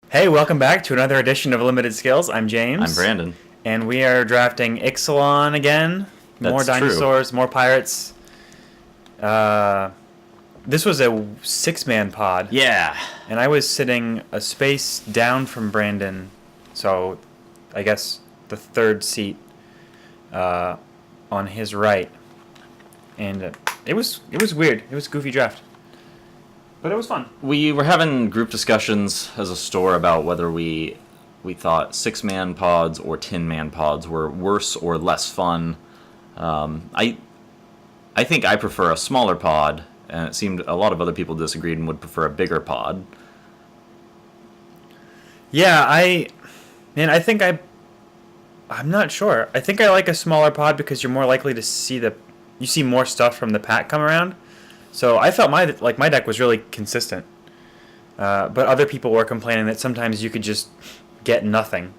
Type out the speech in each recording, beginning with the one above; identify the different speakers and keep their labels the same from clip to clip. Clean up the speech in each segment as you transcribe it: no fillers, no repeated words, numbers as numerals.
Speaker 1: Hey, welcome back to another edition of Limited Skills. I'm James.
Speaker 2: I'm Brandon.
Speaker 1: And we are drafting Ixalan again. More
Speaker 2: That's
Speaker 1: dinosaurs, more pirates. This was a six-man pod.
Speaker 2: Yeah.
Speaker 1: And I was sitting a space down from Brandon. So, I guess the third seat on his right. And it was weird. It was a goofy draft. But it was fun.
Speaker 2: We were having group discussions as a store about whether we thought 6-man pods or 10-man pods were worse or less fun. I think I prefer a smaller pod, and it seemed a lot of other people disagreed and would prefer a bigger pod.
Speaker 1: Yeah, I'm not sure. I think I like a smaller pod because you're more likely to see you see more stuff from the pack come around. So I felt my deck was really consistent. But other people were complaining that sometimes you could just get nothing.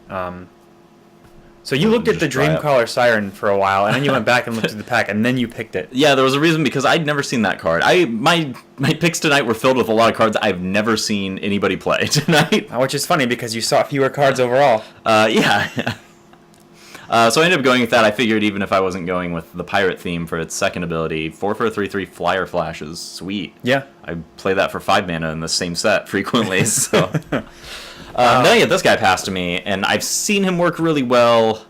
Speaker 1: So you looked at the Dreamcaller Siren for a while, and then you went back and looked at the pack, and then you picked it.
Speaker 2: Yeah, there was a reason because I'd never seen that card. My picks tonight were filled with a lot of cards I've never seen anybody play tonight.
Speaker 1: Which is funny because you saw fewer cards overall.
Speaker 2: Yeah. So I ended up going with that. I figured even if I wasn't going with the pirate theme for its second ability, 4 for a 3/3 flyer flashes, sweet.
Speaker 1: Yeah.
Speaker 2: I play that for 5 mana in the same set frequently. So then I get this guy passed to me, and I've seen him work really well.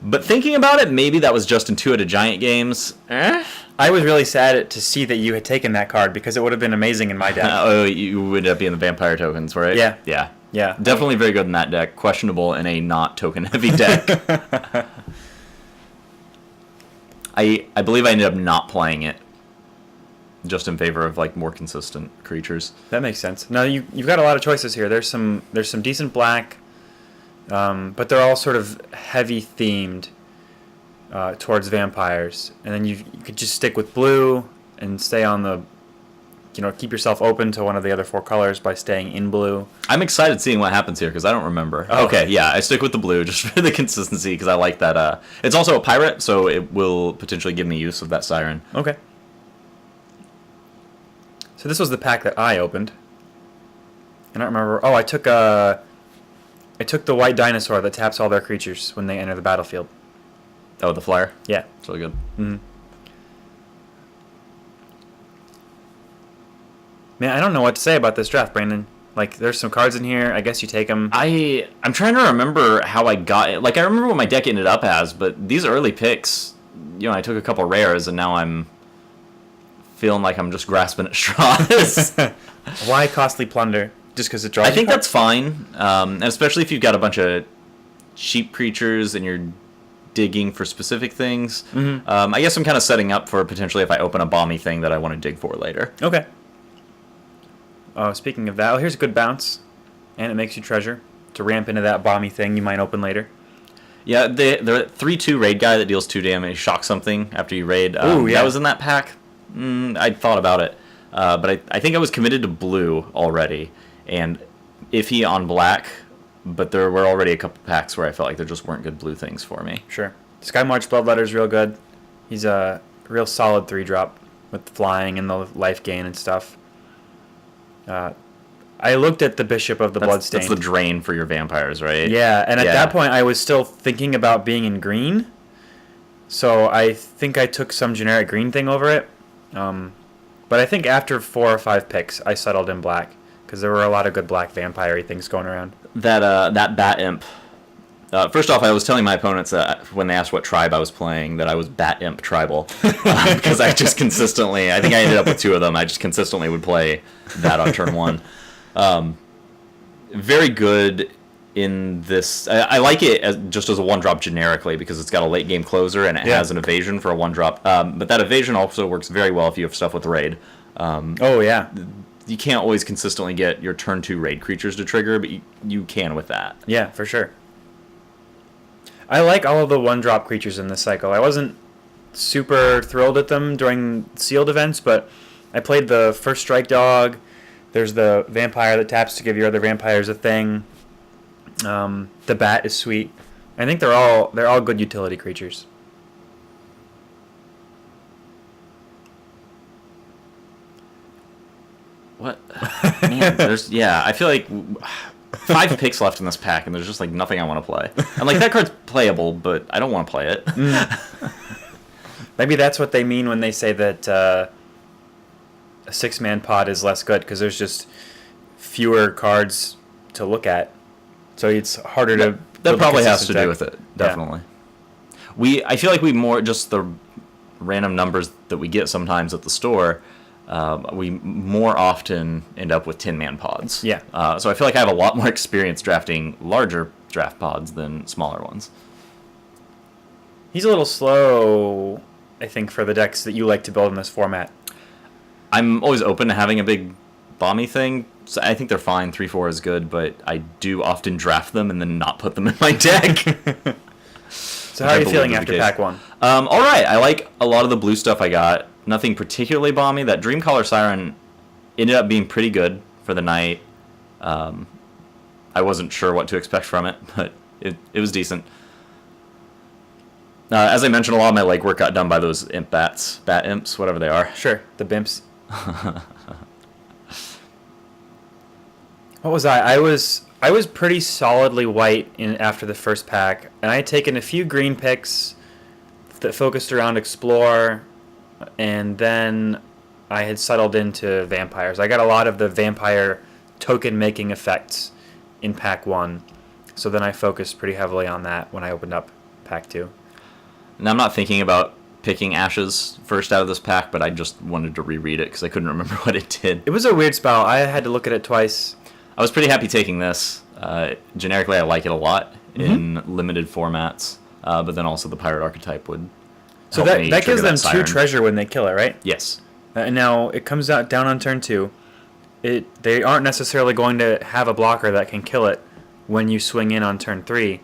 Speaker 2: But thinking about it, maybe that was just intuitive giant games.
Speaker 1: I was really sad to see that you had taken that card because it would have been amazing in my deck.
Speaker 2: Oh, you would end up being the vampire tokens, right?
Speaker 1: Yeah.
Speaker 2: Yeah.
Speaker 1: Yeah.
Speaker 2: Definitely very good in that deck. Questionable in a not token heavy deck. I believe I ended up not playing it just in favor of more consistent creatures.
Speaker 1: That makes sense. Now you've got a lot of choices here. There's some decent black, but they're all sort of heavy themed towards vampires. And then you could just stick with blue and stay on the, keep yourself open to one of the other 4 colors by staying in blue.
Speaker 2: I'm excited seeing what happens here because I don't remember.
Speaker 1: Oh.
Speaker 2: Okay, yeah, I stick with the blue just for the consistency because I like that. It's also a pirate, so it will potentially give me use of that siren.
Speaker 1: Okay. So this was the pack that I opened. I don't remember. Oh, I took the white dinosaur that taps all their creatures when they enter the battlefield.
Speaker 2: Oh, the flyer?
Speaker 1: Yeah.
Speaker 2: It's really good.
Speaker 1: Mm-hmm. Man, I don't know what to say about this draft, Brandon. There's some cards in here. I guess you take them.
Speaker 2: I'm trying to remember how I got it. I remember what my deck ended up as, but these early picks, I took a couple rares, and now I'm feeling like I'm just grasping at straws.
Speaker 1: Why costly plunder? Just because it draws?
Speaker 2: I think that's fine, and especially if you've got a bunch of cheap creatures and you're digging for specific things.
Speaker 1: Mm-hmm.
Speaker 2: I guess I'm kind of setting up for potentially if I open a bomby thing that I want to dig for later.
Speaker 1: Okay. Speaking of that, here's a good bounce, and it makes you treasure to ramp into that bomby thing you might open later.
Speaker 2: Yeah, the 3/2 raid guy that deals 2 damage, shock something after you raid.
Speaker 1: Ooh, yeah.
Speaker 2: That was in that pack. I thought about it, but I think I was committed to blue already, and iffy on black, but there were already a couple packs where I felt like there just weren't good blue things for me.
Speaker 1: Sure. Skymarch Bloodletter's real good. He's a real solid 3-drop with the flying and the life gain and stuff. I looked at the Bishop of the Bloodstained.
Speaker 2: That's the drain for your vampires, right?
Speaker 1: Yeah, and at that point I was still thinking about being in green, so I think I took some generic green thing over it. But I think after 4 or 5 picks, I settled in black because there were a lot of good black vampire-y things going around.
Speaker 2: That Bat Imp. First off, I was telling my opponents that when they asked what tribe I was playing, that I was Bat Imp tribal because I just consistently. I think I ended up with 2 of them. I just consistently would play that on turn 1. Very good in this. I like it just as a 1-drop generically because it's got a late game closer and it has an evasion for a 1-drop. But that evasion also works very well if you have stuff with raid.
Speaker 1: Oh yeah.
Speaker 2: You can't always consistently get your turn 2 raid creatures to trigger, but you can with that.
Speaker 1: Yeah, for sure. I like all of the 1-drop creatures in this cycle. I wasn't super thrilled at them during sealed events, but I played the first Strike Dog. There's the vampire that taps to give your other vampires a thing. The bat is sweet. I think they're all good utility creatures.
Speaker 2: What? Man, I feel like 5 picks left in this pack, and there's just like nothing I want to play. And like that card's playable, but I don't want to play it.
Speaker 1: Maybe that's what they mean when they say that a 6-man pod is less good, because there's just fewer cards to look at, so it's harder to.
Speaker 2: That probably has to do with it, definitely. Yeah. I feel like we more just the random numbers that we get sometimes at the store. We more often end up with 10-man pods.
Speaker 1: Yeah.
Speaker 2: So I feel like I have a lot more experience drafting larger draft pods than smaller ones.
Speaker 1: He's a little slow, I think, for the decks that you like to build in this format.
Speaker 2: I'm always open to having a big bomby thing. So I think they're fine. 3/4 is good, but I do often draft them and then not put them in my deck.
Speaker 1: So how are you feeling after pack 1?
Speaker 2: All right. I like a lot of the blue stuff I got. Nothing particularly bomby. That Dreamcaller Siren ended up being pretty good for the night. I wasn't sure what to expect from it, but it was decent. As I mentioned, a lot of my legwork got done by those imp bats, bat imps, whatever they are.
Speaker 1: Sure, the bimps. What was I? I was pretty solidly white after the first pack, and I had taken a few green picks that focused around Explore, and then I had settled into vampires. I got a lot of the vampire token-making effects in pack 1, so then I focused pretty heavily on that when I opened up pack 2.
Speaker 2: And I'm not thinking about picking Ashes first out of this pack, but I just wanted to reread it because I couldn't remember what it did.
Speaker 1: It was a weird spell. I had to look at it twice.
Speaker 2: I was pretty happy taking this. Generically, I like it a lot in limited formats, but then also the pirate archetype would.
Speaker 1: So that gives them 2 treasure when they kill it, right?
Speaker 2: Yes.
Speaker 1: Now it comes out down on turn 2. They aren't necessarily going to have a blocker that can kill it when you swing in on turn 3,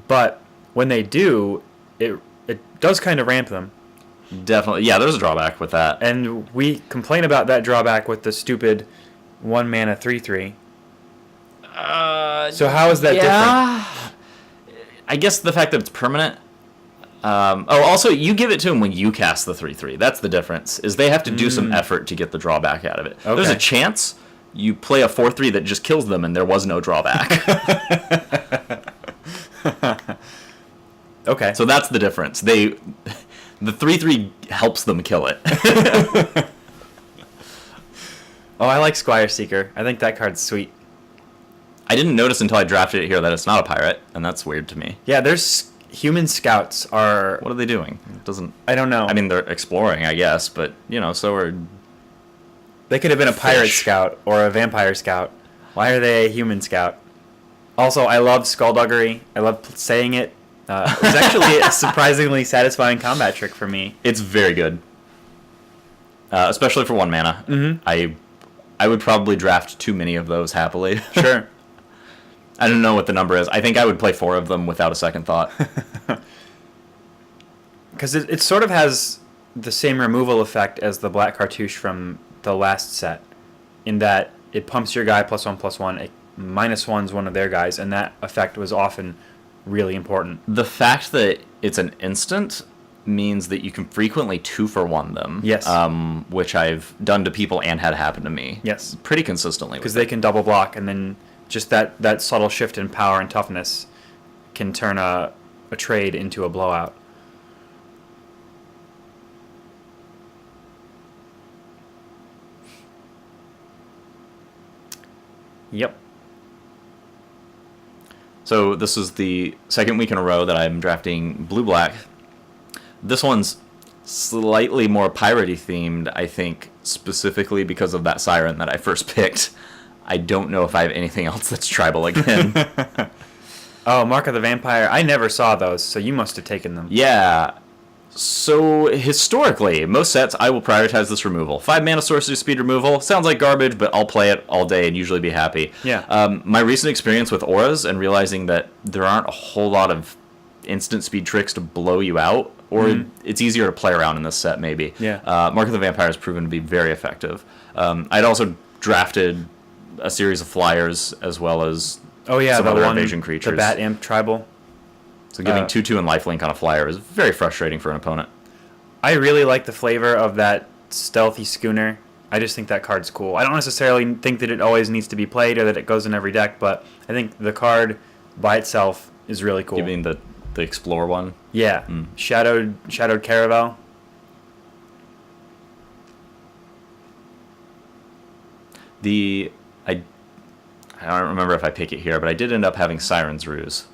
Speaker 1: but when they do, it does kind of ramp them.
Speaker 2: Definitely, yeah. There's a drawback with that,
Speaker 1: and we complain about that drawback with the stupid 1-mana 3/3. So how is that different?
Speaker 2: I guess the fact that it's permanent. Also, you give it to them when you cast the 3/3. That's the difference. Is they have to do some effort to get the drawback out of it. Okay. There's a chance you play a 4/3 that just kills them, and there was no drawback.
Speaker 1: Okay.
Speaker 2: So that's the difference. The 3/3 helps them kill it.
Speaker 1: Oh, I like Squire Seeker. I think that card's sweet.
Speaker 2: I didn't notice until I drafted it here that it's not a pirate, and that's weird to me.
Speaker 1: Yeah, there's human scouts are.
Speaker 2: What are they doing? It doesn't.
Speaker 1: I don't know.
Speaker 2: I mean, they're exploring, I guess, but so are.
Speaker 1: They could have been a pirate scout or a vampire scout. Why are they a human scout? Also, I love Skullduggery. I love saying it. It was actually a surprisingly satisfying combat trick for me.
Speaker 2: It's very good, especially for 1 mana. Mm-hmm. I would probably draft too many of those happily.
Speaker 1: Sure.
Speaker 2: I don't know what the number is. I think I would play 4 of them without a second thought.
Speaker 1: Because it sort of has the same removal effect as the Black Cartouche from the last set, in that it pumps your guy +1/+1. It -1's one of their guys, and that effect was often really important.
Speaker 2: The fact that it's an instant means that you can frequently 2-for-1 them.
Speaker 1: Yes.
Speaker 2: Which I've done to people and had happen to me.
Speaker 1: Yes.
Speaker 2: Pretty consistently.
Speaker 1: Because they can double block, and then just that subtle shift in power and toughness can turn a trade into a blowout. Yep.
Speaker 2: So this is the second week in a row that I'm drafting blue-black. This one's slightly more piratey themed, I think, specifically because of that siren that I first picked. I don't know if I have anything else that's tribal again.
Speaker 1: Oh, Mark of the Vampire. I never saw those, so you must have taken them.
Speaker 2: Yeah. So, historically, most sets, I will prioritize this removal. 5 mana sorcery speed removal. Sounds like garbage, but I'll play it all day and usually be happy.
Speaker 1: Yeah.
Speaker 2: My recent experience with auras and realizing that there aren't a whole lot of instant speed tricks to blow you out, or it's easier to play around in this set, maybe.
Speaker 1: Yeah.
Speaker 2: Mark of the Vampire has proven to be very effective. I'd also drafted a series of flyers as well as some other invasion creatures.
Speaker 1: The Bat Imp tribal.
Speaker 2: So giving 2/2 and lifelink on a flyer is very frustrating for an opponent.
Speaker 1: I really like the flavor of that stealthy schooner I just think that card's cool. I don't necessarily think that it always needs to be played or that it goes in every deck, but I think the card by itself is really cool.
Speaker 2: You mean the Explore one?
Speaker 1: Yeah. Shadowed Caravel.
Speaker 2: I don't remember if I pick it here, but I did end up having Siren's Ruse.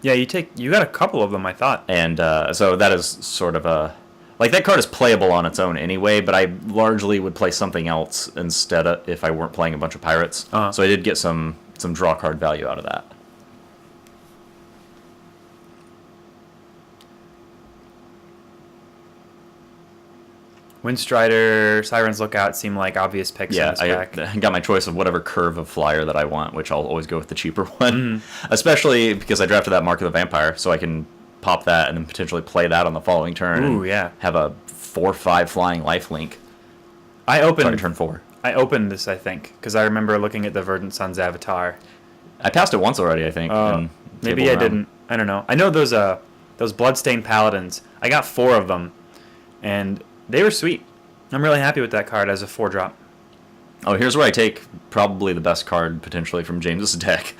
Speaker 1: Yeah, you got a couple of them, I thought.
Speaker 2: And so that is sort of a... Like, that card is playable on its own anyway, but I largely would play something else instead of if I weren't playing a bunch of pirates.
Speaker 1: Uh-huh.
Speaker 2: So I did get some draw card value out of that.
Speaker 1: Windstrider, Siren's Lookout seem like obvious picks in this pack.
Speaker 2: I got my choice of whatever curve of flyer that I want, which I'll always go with the cheaper one. Especially because I drafted that Mark of the Vampire, so I can pop that and then potentially play that on the following turn.
Speaker 1: Ooh,
Speaker 2: and
Speaker 1: yeah.
Speaker 2: Have a 4/5 flying lifelink. Turn 4.
Speaker 1: I opened this, I think, because I remember looking at the Verdant Sun's avatar.
Speaker 2: I passed it once already, I think.
Speaker 1: Maybe I didn't. I don't know. I know those Bloodstained Paladins. I got 4 of them, and they were sweet. I'm really happy with that card as a 4-drop.
Speaker 2: Oh, here's where I take probably the best card potentially from James's deck.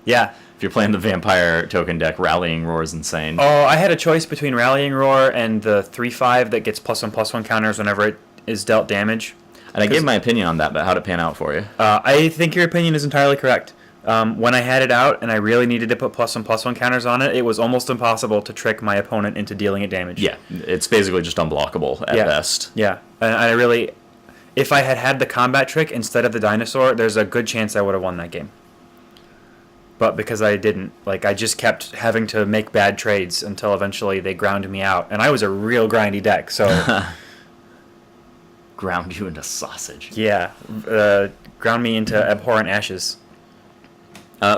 Speaker 1: Yeah.
Speaker 2: If you're playing the Vampire token deck, Rallying Roar is insane.
Speaker 1: Oh, I had a choice between Rallying Roar and the 3/5 that gets +1/+1 counters whenever it is dealt damage.
Speaker 2: And I gave my opinion on that, but how'd it pan out for you?
Speaker 1: I think your opinion is entirely correct. When I had it out and I really needed to put +1/+1 counters on it, it was almost impossible to trick my opponent into dealing it damage.
Speaker 2: Yeah, it's basically just unblockable at best.
Speaker 1: Yeah, and I really, if I had the combat trick instead of the dinosaur, there's a good chance I would have won that game. But because I didn't, I just kept having to make bad trades until eventually they ground me out. And I was a real grindy deck, so...
Speaker 2: Ground you into sausage.
Speaker 1: Yeah, ground me into abhorrent ashes.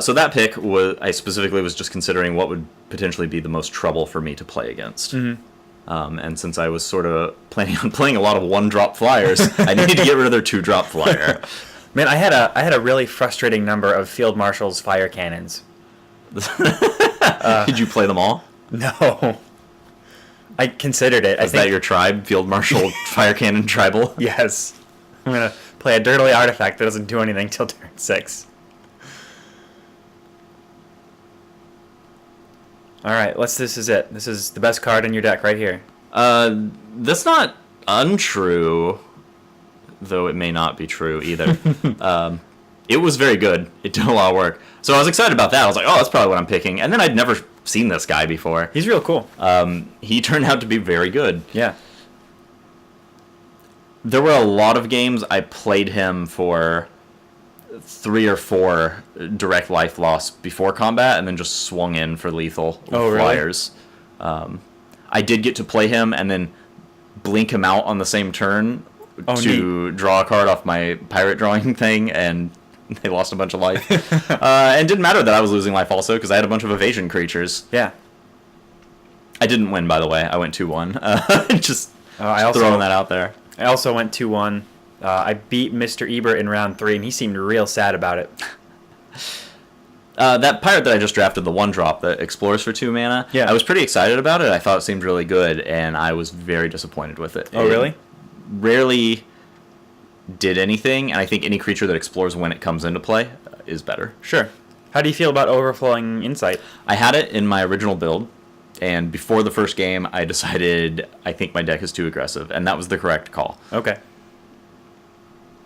Speaker 2: So that pick, I specifically was just considering what would potentially be the most trouble for me to play against.
Speaker 1: Mm-hmm.
Speaker 2: And since I was sort of planning on playing a lot of 1-drop flyers, I needed to get rid of their 2-drop flyer.
Speaker 1: Man, I had a really frustrating number of Field Marshal's fire cannons.
Speaker 2: Did you play them all?
Speaker 1: No. I considered it.
Speaker 2: Is that your tribe, Field Marshal Fire Cannon Tribal?
Speaker 1: Yes. I'm going to play a Dirtily artifact that doesn't do anything till turn 6. Alright, this is it. This is the best card in your deck right here.
Speaker 2: That's not untrue, though it may not be true either. It was very good. It did a lot of work. So I was excited about that. I was like, oh, that's probably what I'm picking. And then I'd never seen this guy before.
Speaker 1: He's real cool.
Speaker 2: He turned out to be very good.
Speaker 1: Yeah.
Speaker 2: There were a lot of games I played him for 3 or 4 direct life loss before combat and then just swung in for lethal flyers. Really? I did get to play him and then blink him out on the same turn to draw a card off my pirate drawing thing, and they lost a bunch of life. And it didn't matter that I was losing life also, because I had a bunch of evasion creatures.
Speaker 1: Yeah.
Speaker 2: I didn't win, by the way. I went 2-1. Just throwing that out there.
Speaker 1: I also went 2-1. I beat Mr. Ebert in round 3, and he seemed real sad about it.
Speaker 2: That pirate that I just drafted, the 1-drop that explores for 2 mana, I was pretty excited about it. I thought it seemed really good, and I was very disappointed with it.
Speaker 1: Oh, really?
Speaker 2: Rarely did anything, and I think any creature that explores when it comes into play is better.
Speaker 1: Sure. How do you feel about Overflowing Insight?
Speaker 2: I had it in my original build, and before the first game, I decided I think my deck is too aggressive, and that was the correct call.
Speaker 1: Okay.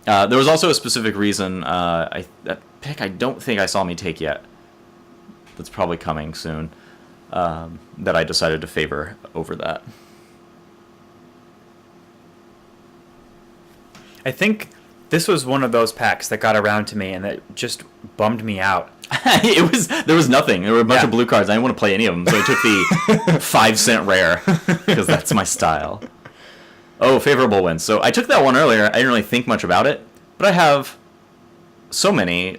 Speaker 2: There was also a specific reason, that pick I don't think I saw me take yet. That's probably coming soon, that I decided to favor over that.
Speaker 1: I think this was one of those packs that got around to me and that just bummed me out.
Speaker 2: There was nothing. There were a bunch of blue cards. I didn't want to play any of them, so I took the 5-cent rare because that's my style. Oh, favorable wins. So I took that one earlier. I didn't really think much about it, but I have so many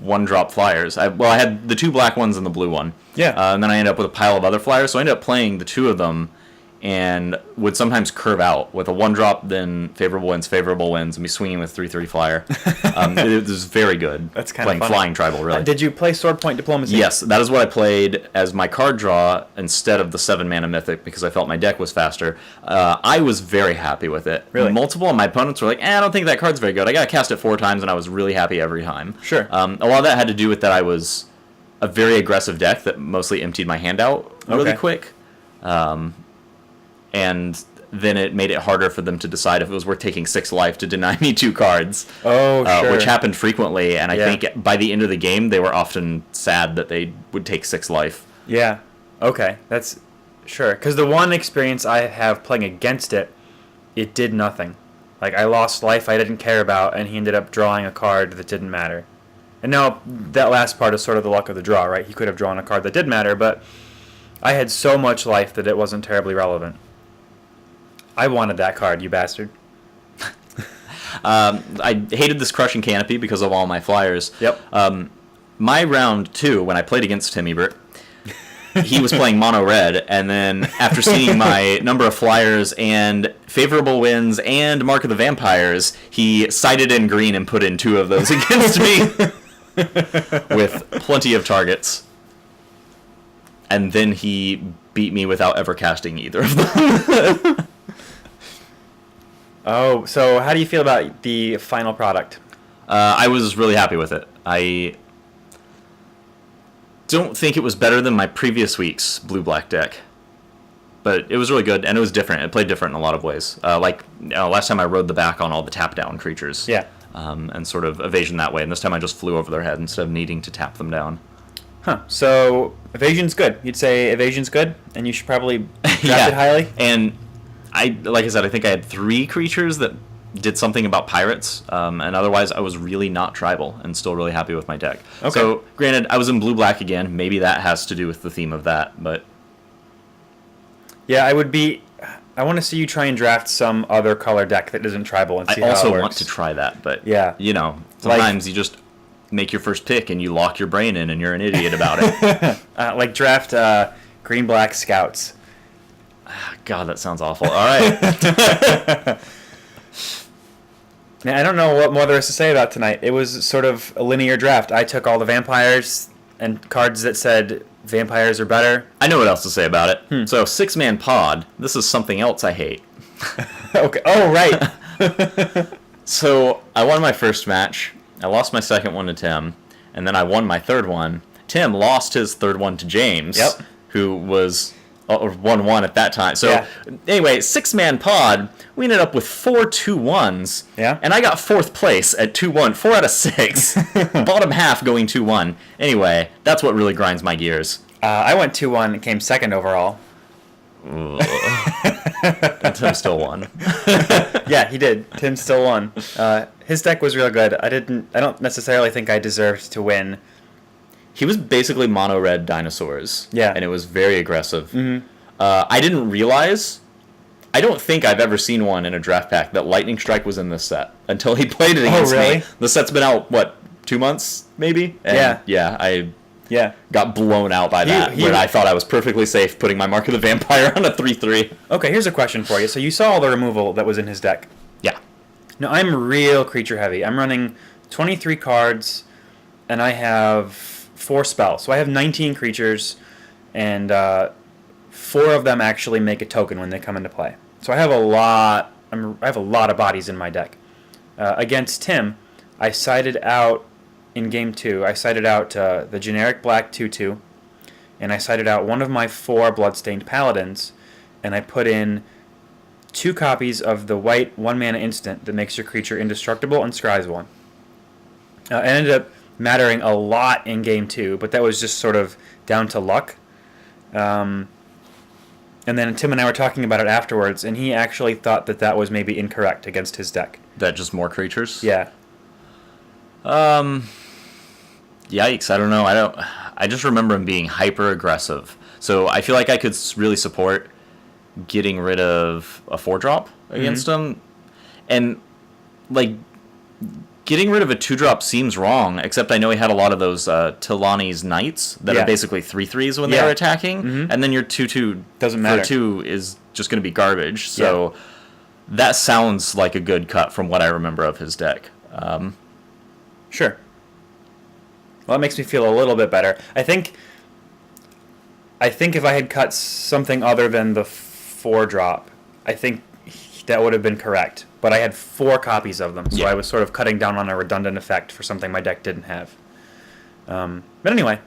Speaker 2: 1-drop flyers. I had the 2 black ones and the blue one.
Speaker 1: Yeah.
Speaker 2: And then I ended up with a pile of other flyers, so I ended up playing the 2 of them and would sometimes curve out with a 1-drop, then favorable wins, and be swinging with 3/30 flyer. It was very good.
Speaker 1: That's kind
Speaker 2: playing
Speaker 1: of funny.
Speaker 2: flying tribal, really.
Speaker 1: Did you play Sword Point Diplomacy?
Speaker 2: Yes, that is what I played as my card draw instead of the 7-mana Mythic because I felt my deck was faster. I was very happy with it.
Speaker 1: Really?
Speaker 2: Multiple of my opponents were like, I don't think that card's very good. I got to cast it 4 times, and I was really happy every time.
Speaker 1: Sure.
Speaker 2: A lot of that had to do with that I was a very aggressive deck that mostly emptied my hand out really
Speaker 1: Okay.
Speaker 2: quick. And then it made it harder for them to decide if it was worth taking 6 life to deny me 2 cards.
Speaker 1: Oh, sure.
Speaker 2: Which happened frequently, and I
Speaker 1: Yeah.
Speaker 2: think by the end of the game, they were often sad that they would take 6 life.
Speaker 1: Yeah. Okay. That's sure. Because the one experience I have playing against it, it did nothing. Like, I lost life I didn't care about, and he ended up drawing a card that didn't matter. And now, that last part is sort of the luck of the draw, right? He could have drawn a card that did matter, but I had so much life that it wasn't terribly relevant. I wanted that card, you bastard.
Speaker 2: I hated this Crushing Canopy because of all my flyers.
Speaker 1: Yep.
Speaker 2: My round 2, when I played against Tim Ebert, he was playing mono red, and then after seeing my number of flyers and favorable wins and Mark of the Vampires, he sided in green and put in 2 of those against me with plenty of targets. And then he beat me without ever casting either of them.
Speaker 1: Oh, so how do you feel about the final product?
Speaker 2: I was really happy with it. I don't think it was better than my previous week's blue-black deck, but it was really good, and it was different. It played different in a lot of ways. Last time I rode the back on all the tap-down creatures.
Speaker 1: Yeah.
Speaker 2: And sort of evasion that way, and this time I just flew over their head instead of needing to tap them down.
Speaker 1: Huh. So, evasion's good. You'd say evasion's good, and you should probably draft
Speaker 2: Yeah.
Speaker 1: it highly?
Speaker 2: And like I said, I think I had 3 creatures that did something about pirates, and otherwise I was really not tribal and still really happy with my deck.
Speaker 1: Okay.
Speaker 2: So, granted, I was in blue-black again. Maybe that has to do with the theme of that, but
Speaker 1: Yeah, I want to see you try and draft some other color deck that isn't tribal and see
Speaker 2: I
Speaker 1: how it
Speaker 2: also
Speaker 1: works.
Speaker 2: want to try that. But,
Speaker 1: Yeah.
Speaker 2: sometimes you just make your first pick and you lock your brain in and you're an idiot about it.
Speaker 1: Like draft green-black scouts.
Speaker 2: God, that sounds awful. All right.
Speaker 1: Man, I don't know what more there is to say about tonight. It was sort of a linear draft. I took all the vampires and cards that said vampires are better.
Speaker 2: I know what else to say about it. So, 6-man pod. This is something else I hate.
Speaker 1: Okay. Oh, right.
Speaker 2: So, I won my first match. I lost my second one to Tim. And then I won my third one. Tim lost his third one to James.
Speaker 1: Yep.
Speaker 2: Who was 1-1 at that time. So,
Speaker 1: Yeah.
Speaker 2: anyway, 6-man pod. We ended up with 4 2-1s.
Speaker 1: Yeah.
Speaker 2: And I got 4th place at 2-1. 4 out of 6. Bottom half going 2-1. Anyway, that's what really grinds my gears.
Speaker 1: I went 2-1 and came second overall.
Speaker 2: And Tim still won.
Speaker 1: Yeah, he did. Tim still won. His deck was real good. I don't necessarily think I deserved to win.
Speaker 2: He was basically mono red dinosaurs.
Speaker 1: Yeah.
Speaker 2: And it was very aggressive. Mm-hmm. I didn't realize. I don't think I've ever seen one in a draft pack that Lightning Strike was in this set until he played it against
Speaker 1: really?
Speaker 2: me. The set's been out, 2 months, maybe? And
Speaker 1: Yeah.
Speaker 2: I
Speaker 1: Yeah.
Speaker 2: got blown out by that, when I thought I was perfectly safe putting my Mark of the Vampire on a 3/3.
Speaker 1: Okay, here's a question for you. So you saw all the removal that was in his deck.
Speaker 2: Yeah.
Speaker 1: Now, I'm real creature heavy. I'm running 23 cards, and I have 4 spells. So I have 19 creatures, and 4 of them actually make a token when they come into play. So I have a lot. I have a lot of bodies in my deck. Against Tim, I sided out in game 2. I sided out the generic black 2/2, and I sided out one of my 4 bloodstained paladins, and I put in 2 copies of the white 1-mana instant that makes your creature indestructible and scries 1. It ended up mattering a lot in game 2, but that was just sort of down to luck. And then Tim and I were talking about it afterwards, and he actually thought that was maybe incorrect against his deck.
Speaker 2: That just more creatures?
Speaker 1: Yeah.
Speaker 2: Yikes, I don't know. I just remember him being hyper aggressive. So I feel like I could really support getting rid of a 4-drop against him. And getting rid of a 2-drop seems wrong, except I know he had a lot of those Tilani's Knights that are basically 3/3s when they were attacking, and then your 2/2
Speaker 1: doesn't matter.
Speaker 2: for 2 is just going to be garbage. So that sounds like a good cut from what I remember of his deck.
Speaker 1: Sure. Well, that makes me feel a little bit better. I think if I had cut something other than the 4-drop, I think that would have been correct. But I had 4 copies of them, so I was sort of cutting down on a redundant effect for something my deck didn't have. But anyway,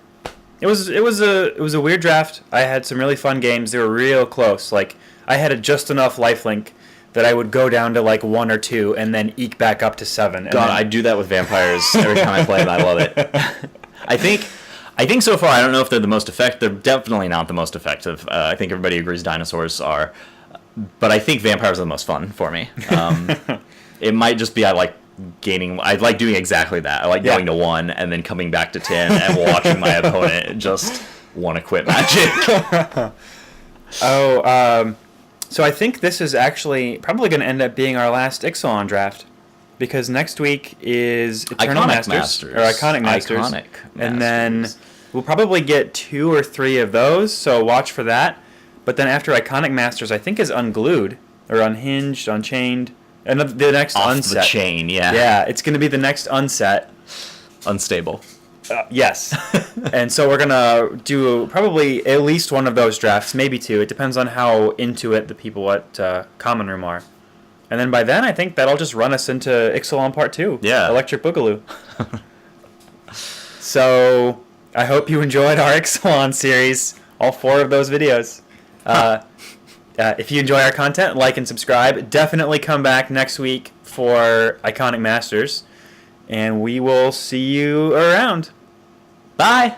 Speaker 1: it was a weird draft. I had some really fun games. They were real close. Like, I had just enough lifelink that I would go down to like 1 or 2 and then eke back up to 7.
Speaker 2: God, I do that with vampires every time I play them. I love it. I think so far, I don't know if they're the most effective. They're definitely not the most effective. I think everybody agrees dinosaurs are. But I think vampires are the most fun for me. It might just be I like doing exactly that. I like going to 1 and then coming back to 10 and watching my opponent just want to quit Magic.
Speaker 1: So I think this is actually probably going to end up being our last Ixalan draft, because next week is Eternal Masters. Or Iconic Masters. And then we'll probably get 2 or 3 of those, so watch for that. But then after Iconic Masters, I think is Unglued, or Unhinged, Unchained, and the next
Speaker 2: Off
Speaker 1: Unset.
Speaker 2: the chain, yeah.
Speaker 1: Yeah, it's going to be the next Unset.
Speaker 2: Unstable.
Speaker 1: Yes. And so we're going to do probably at least one of those drafts, maybe 2. It depends on how into it the people at Common Room are. And then by then, I think that'll just run us into Ixalan Part 2.
Speaker 2: Yeah.
Speaker 1: Electric Boogaloo. So I hope you enjoyed our Ixalan series, all 4 of those videos. If you enjoy our content, like and subscribe. Definitely come back next week for Iconic Masters. And we will see you around.
Speaker 2: Bye!